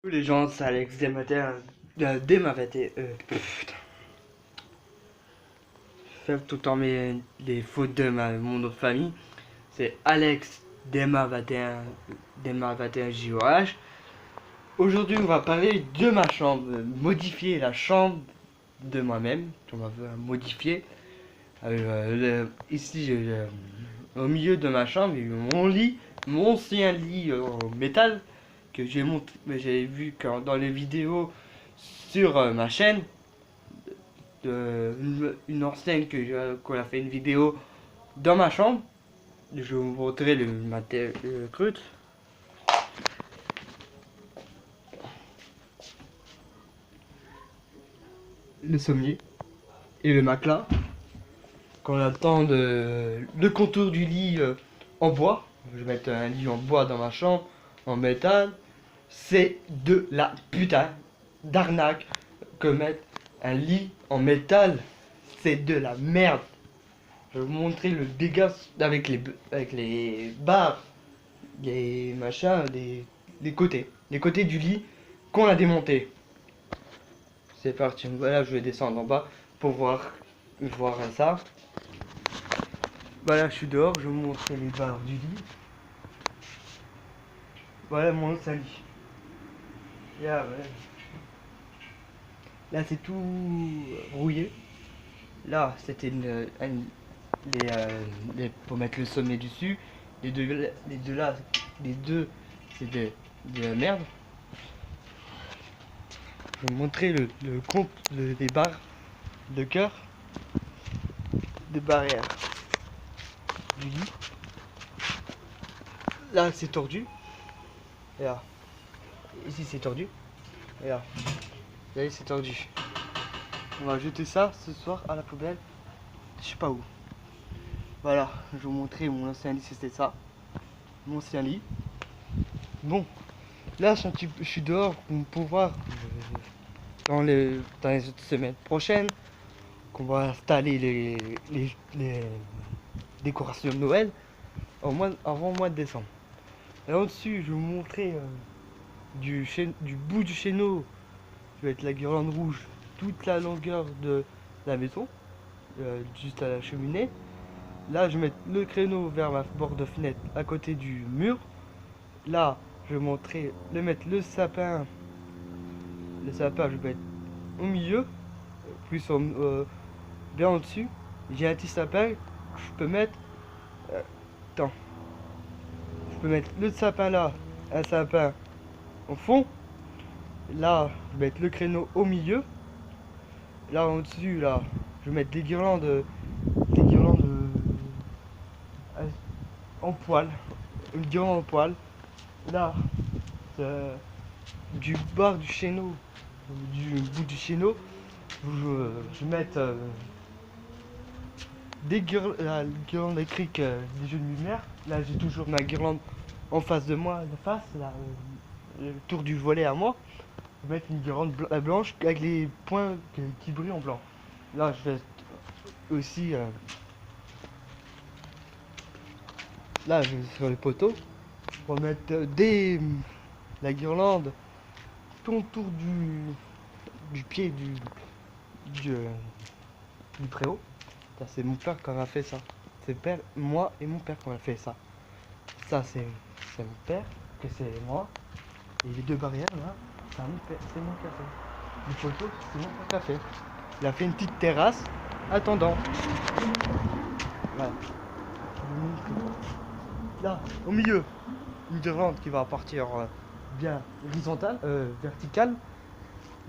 Tous les gens, c'est Alex Desmatin, putain. Faire tout le temps les fautes de mon autre famille. C'est Alex Desma 21 JOH. Aujourd'hui, on va parler de ma chambre. Modifier la chambre de moi-même. On va modifier. Ici, au milieu de ma chambre, il y a eu mon lit, mon ancien lit en métal que j'ai montré, j'avais vu dans les vidéos sur ma chaîne. Une ancienne qu'on a fait une vidéo dans ma chambre. Je vais vous montrer le matériel brut. Le sommier et le matelas. Qu'on attend le contour du lit en bois. Je vais mettre un lit en bois dans ma chambre, en métal. C'est de la putain d'arnaque que mettre un lit en métal. C'est de la merde. Je vais vous montrer le dégât avec les barres, les machins, les côtés du lit qu'on a démonté. C'est parti. Voilà, je vais descendre en bas pour voir ça. Voilà, je suis dehors, je vais vous montrer les barres du lit. Voilà mon ancien lit. Là, ouais. Là c'est tout rouillé. Là, c'était pour mettre le sommet dessus. Les deux là, c'est de la merde. Je vais vous montrer le compte des barres de cœur, des barrières du lit. Là, c'est tordu. Et là, ici, c'est tordu. Et là, c'est tordu. On va jeter ça ce soir à la poubelle. Je sais pas où. Voilà, je vais vous montrer mon ancien lit, c'était ça. Mon ancien lit. Bon, là, je suis dehors pour voir dans les semaines prochaines qu'on va installer les décorations de Noël avant le mois de décembre. Là au-dessus, je vais vous montrer du bout du chéneau, je vais être la guirlande rouge toute la longueur de la maison, juste à la cheminée. Là, je vais mettre le créneau vers ma bord de fenêtre à côté du mur. Là, je vais mettre le sapin. Le sapin, je vais mettre au milieu, plus bien au-dessus. J'ai un petit sapin que je peux mettre. Attends. Je peux mettre le sapin là, un sapin au fond. Là, je vais mettre le créneau au milieu. Là, au-dessus, là, je vais mettre des guirlandes en poil. Une guirlande en poil. Là, du bord du chéneau, du bout du chéneau, je vais mettre la guirlande électrique des jeux de lumière. Là, j'ai toujours ma guirlande en face de moi, là, le tour du volet à moi. Je vais mettre une guirlande blanche avec les points qui brillent en blanc. Là, je vais aussi là, je vais sur les poteaux pour mettre la guirlande tout autour du pied du préau. C'est mon père qui a fait ça. C'est moi et mon père qui a fait ça. Ça, c'est mon père, que c'est moi. Et les deux barrières là, c'est mon père. Les poteaux, c'est mon père qui a fait. Il a fait une petite terrasse attendant. Voilà. Là, au milieu, une guirlande qui va partir bien verticale.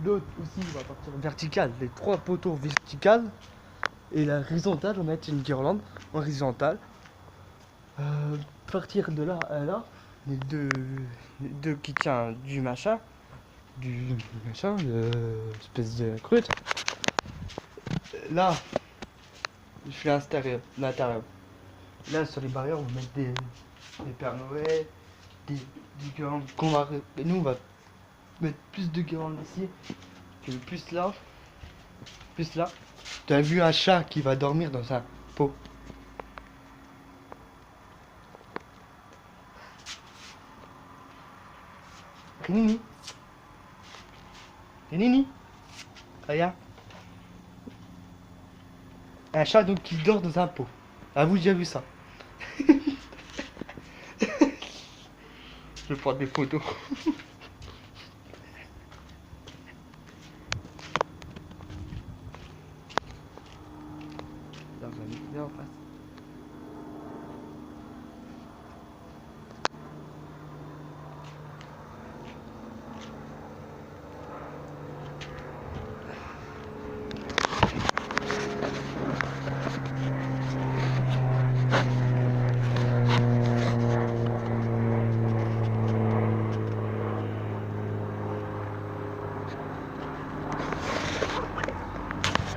L'autre aussi va partir verticale. Les trois poteaux verticales. Et la horizontale, on va mettre une guirlande horizontale. Partir de là à là, les deux qui tient du machin, espèce de crute. Là, je suis à l'intérieur. Là, sur les barrières, on va mettre des Pères Noël, des guirlandes et nous, on va mettre plus de guirlandes ici que plus là. Plus là. Tu as vu un chat qui va dormir dans un pot. Rini. Et Nini, regarde. Un chat donc qui dort dans un pot. Ah, vous déjà vu ça? Je vais prendre des photos. Là, on va mettre bien en face.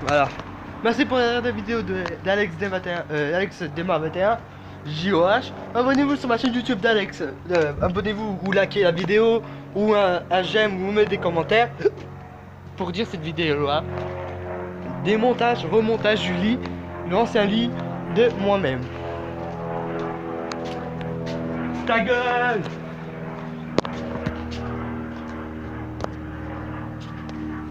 Voilà. Merci pour regarder la vidéo d'Alex D21, Alex Dema 21, JOH. Abonnez-vous sur ma chaîne YouTube d'Alex. Abonnez-vous ou likez la vidéo, ou un j'aime, ou mettez des commentaires pour dire cette vidéo là. Démontage, remontage du lit, l'ancien lit de moi-même. Ta gueule!